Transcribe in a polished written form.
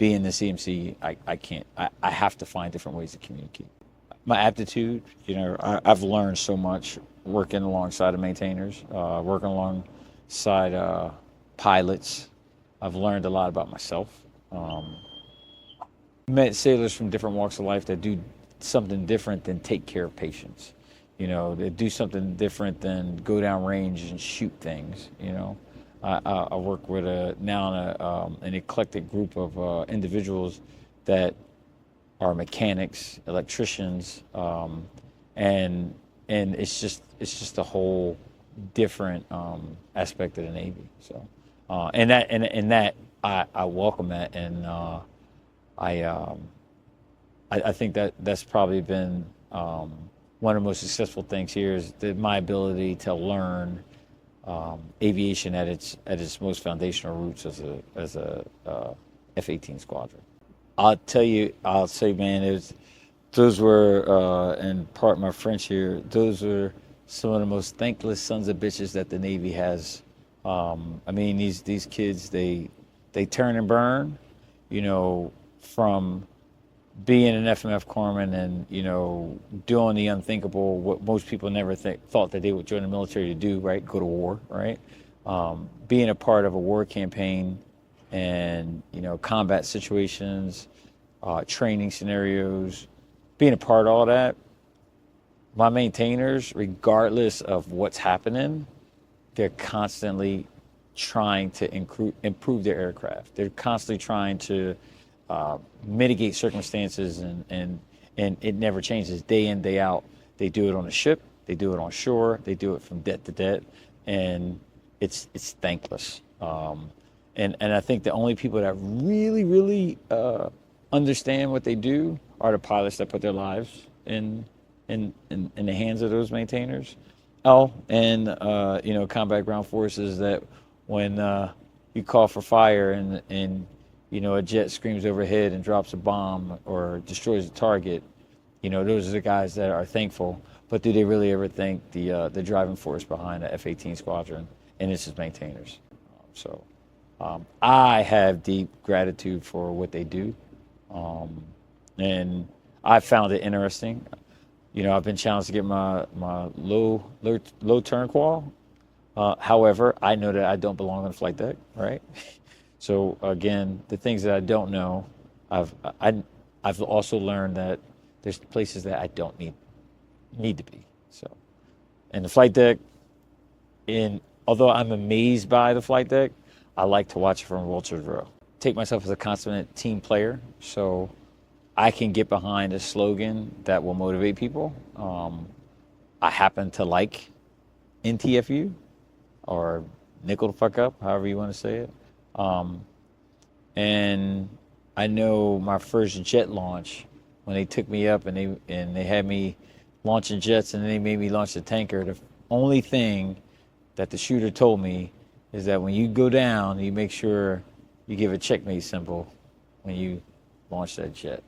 being the CMC, I can't. I have to find different ways to communicate. My aptitude, I've learned so much working alongside of maintainers, working alongside pilots. I've learned a lot about myself. Met sailors from different walks of life that do something different than take care of patients. They do something different than go down range and shoot things. I work with an eclectic group of individuals that are mechanics, electricians, and it's just a whole different aspect of the Navy. So, and that I welcome that, and I think that's probably been one of the most successful things here is my ability to learn aviation at its most foundational roots as a F-18 squadron. I'll say, man, those were, and part my French here, those were some of the most thankless sons of bitches that the Navy has. I mean, these kids, they turn and burn, from being an FMF corpsman and, doing the unthinkable, what most people never thought that they would join the military to do, right? Go to war, right? Being a part of a war campaign and, combat situations, training scenarios, being a part of all that, my maintainers, regardless of what's happening, they're constantly trying to improve their aircraft. They're constantly trying to mitigate circumstances, and it never changes day in, day out. They do it on a ship, they do it on shore, they do it from debt to debt, and it's thankless. And I think the only people that really, really understand what they do are the pilots that put their lives in the hands of those maintainers. And combat ground forces that when you call for fire and a jet screams overhead and drops a bomb or destroys a target, those are the guys that are thankful. But do they really ever thank the driving force behind the F-18 squadron? And it's its maintainers. So I have deep gratitude for what they do. And I found it interesting. I've been challenged to get my low turn qual. However, I know that I don't belong on the flight deck, right? So again, the things that I don't know, I've also learned that there's places that I don't need to be. So, and the flight deck, although I'm amazed by the flight deck, I like to watch it from vulture's row. Take myself as a consummate team player, so I can get behind a slogan that will motivate people. I happen to like NTFU, or nickel the fuck up, however you want to say it. And I know my first jet launch, when they took me up and they had me launching jets and then they made me launch the tanker, the only thing that the shooter told me is that when you go down, you make sure you give a checkmate symbol when you launch that jet.